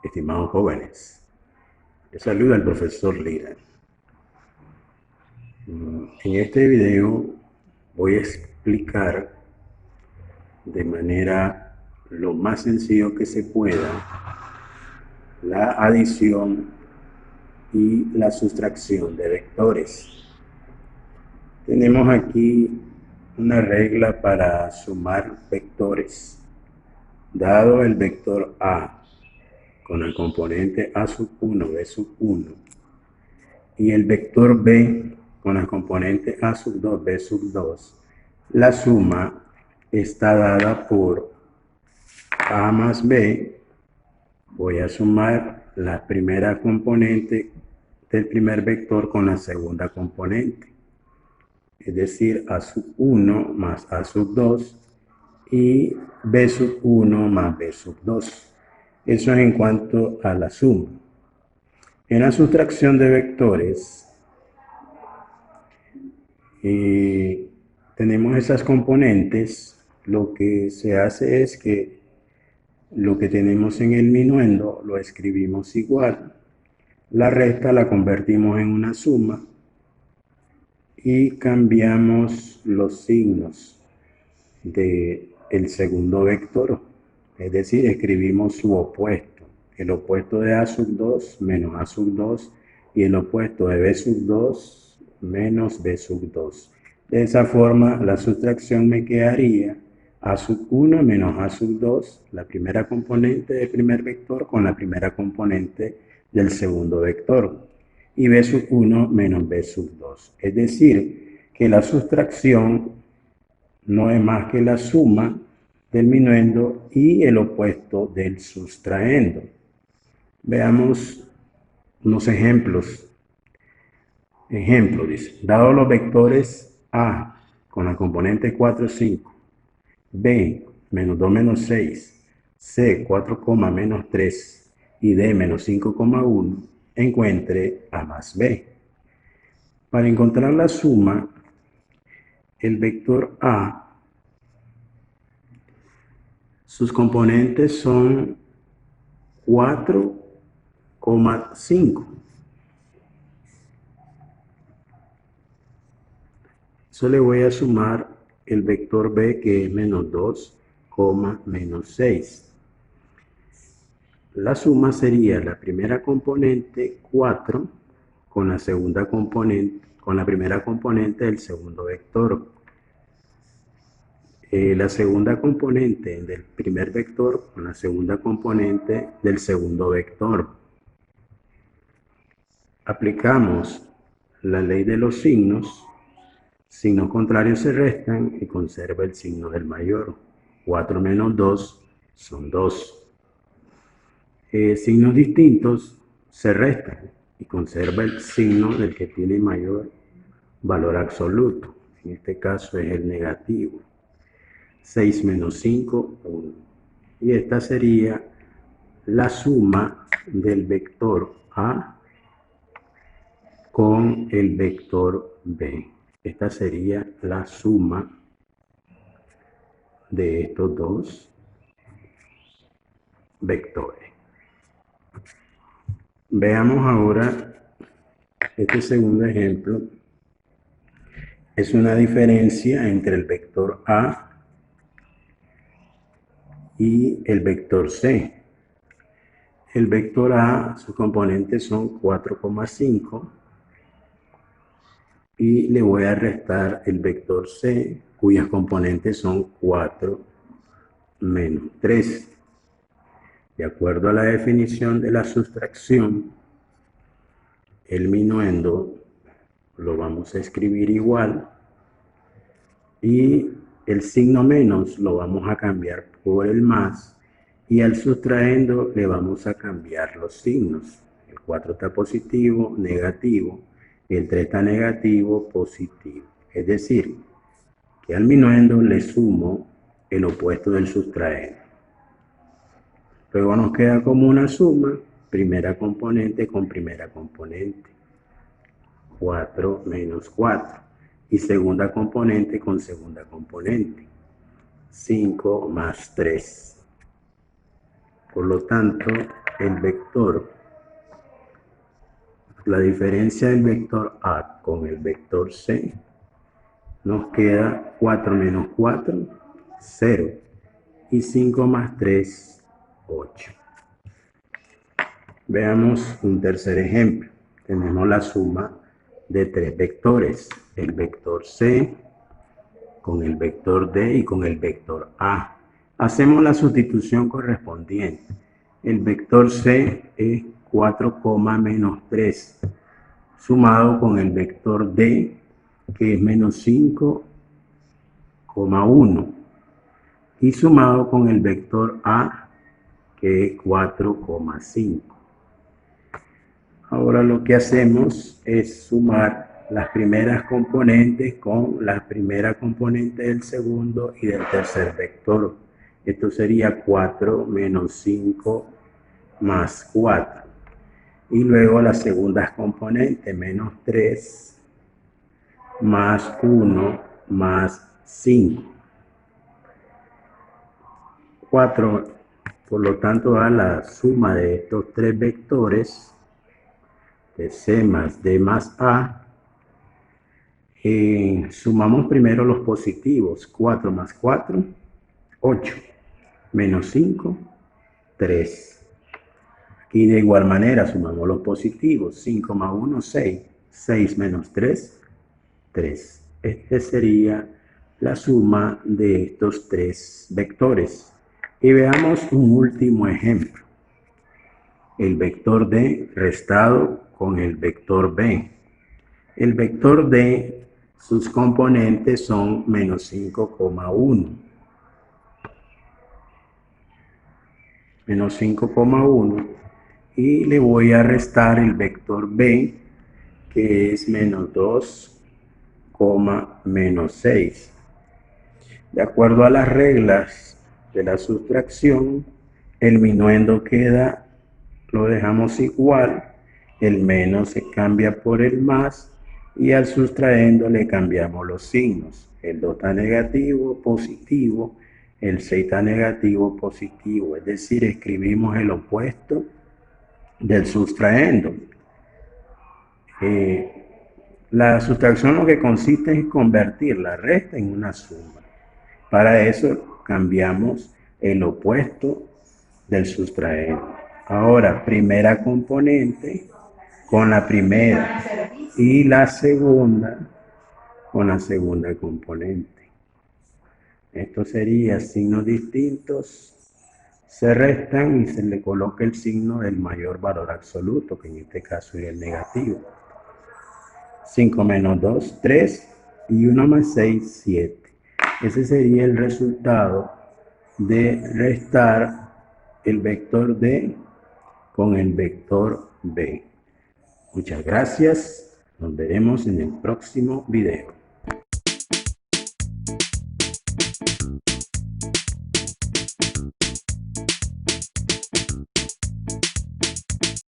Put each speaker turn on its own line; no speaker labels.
estimados jóvenes. Les saluda el profesor Lira. En este video voy a explicar de manera lo más sencillo que se pueda la adición y la sustracción de vectores. Tenemos aquí una regla para sumar vectores. Dado el vector A con el componente A sub 1, B sub 1 y el vector B con el componente A sub 2, B sub 2, la suma está dada por A más B. Voy a sumar la primera componente del primer vector con la segunda componente, es decir, A sub 1 más A sub 2 y B sub 1 más B sub 2. Eso es en cuanto a la suma. En la sustracción de vectores, tenemos esas componentes. Lo que se hace es que lo que tenemos en el minuendo lo escribimos igual. La resta la convertimos en una suma y cambiamos los signos del segundo vector. Es decir, escribimos su opuesto. El opuesto de A sub 2 menos A sub 2 y el opuesto de B sub 2 menos B sub 2. De esa forma, la sustracción me quedaría A sub 1 menos A sub 2, la primera componente del primer vector con la primera componente del segundo vector, y B sub 1 menos B sub 2. Es decir, que la sustracción no es más que la suma del minuendo y el opuesto del sustraendo. Veamos unos ejemplos. Ejemplo, dice, dado los vectores A con la componente 4, 5, B menos 2, menos 6, C 4, menos 3 y D menos 5,1, encuentre A más B. Para encontrar la suma, el vector A, sus componentes son 4,5. Eso le voy a sumar el vector B, que es menos 2, menos 6. La suma sería la primera componente 4 con la segunda componente, con la primera componente del segundo vector. La segunda componente del primer vector con la segunda componente del segundo vector. Aplicamos la ley de los signos. Signos contrarios se restan y conserva el signo del mayor. 4 menos 2 son 2. Signos distintos se restan y conserva el signo del que tiene mayor valor absoluto. En este caso es el negativo. 6 menos 5, 1. Y esta sería la suma del vector A con el vector B. Esta sería la suma de estos dos vectores. Veamos ahora este segundo ejemplo. Es una diferencia entre el vector A y el vector C. El vector A, sus componentes son 4,5 y le voy a restar el vector C, cuyas componentes son 4 menos 3. De acuerdo a la definición de la sustracción, el minuendo lo vamos a escribir igual y el signo menos lo vamos a cambiar por el más, y al sustraendo le vamos a cambiar los signos. El 4 está positivo, negativo, y el 3 está negativo, positivo. Es decir, que al minuendo le sumo el opuesto del sustraendo. Luego nos queda como una suma, primera componente con primera componente. 4 menos 4. Y segunda componente con segunda componente. 5 más 3. Por lo tanto, el vector, la diferencia del vector A con el vector C, nos queda 4 menos 4, 0. Y 5 más 3, 8. Veamos un tercer ejemplo. Tenemos la suma de tres vectores, el vector C con el vector D y con el vector A. Hacemos la sustitución correspondiente. El vector C es 4, menos 3, sumado con el vector D, que es menos 5, 1, y sumado con el vector A, que es 4,5. Ahora lo que hacemos es sumar las primeras componentes con la primera componente del segundo y del tercer vector. Esto sería 4 menos 5 más 4. Y luego las segundas componentes, menos 3 más 1 más 5. 4, por lo tanto, da la suma de estos tres vectores, de C más D más A. Sumamos primero los positivos, 4 más 4, 8, menos 5, 3. Aquí de igual manera sumamos los positivos, 5 más 1, 6, 6 menos 3, 3. Este sería la suma de estos tres vectores. Y veamos un último ejemplo. El vector D restado con el vector B. El vector D, sus componentes son menos 5,1. Menos 5,1. Y le voy a restar el vector B, que es menos 2, menos 6. De acuerdo a las reglas de la sustracción, el minuendo queda, lo dejamos igual, el menos se cambia por el más y al sustraendo le cambiamos los signos. El 2 está negativo, positivo, el 6 está negativo, positivo, es decir, escribimos el opuesto del sustraendo. La sustracción lo que consiste es convertir la resta en una suma. Para eso cambiamos el opuesto del sustraendo. Ahora, primera componente con la primera y la segunda con la segunda componente. Esto sería signos distintos, se restan y se le coloca el signo del mayor valor absoluto, que en este caso es el negativo. 5 menos 2, 3, y 1 más 6, 7. Ese sería el resultado de restar el vector D con el vector B. Muchas gracias. Nos veremos en el próximo video.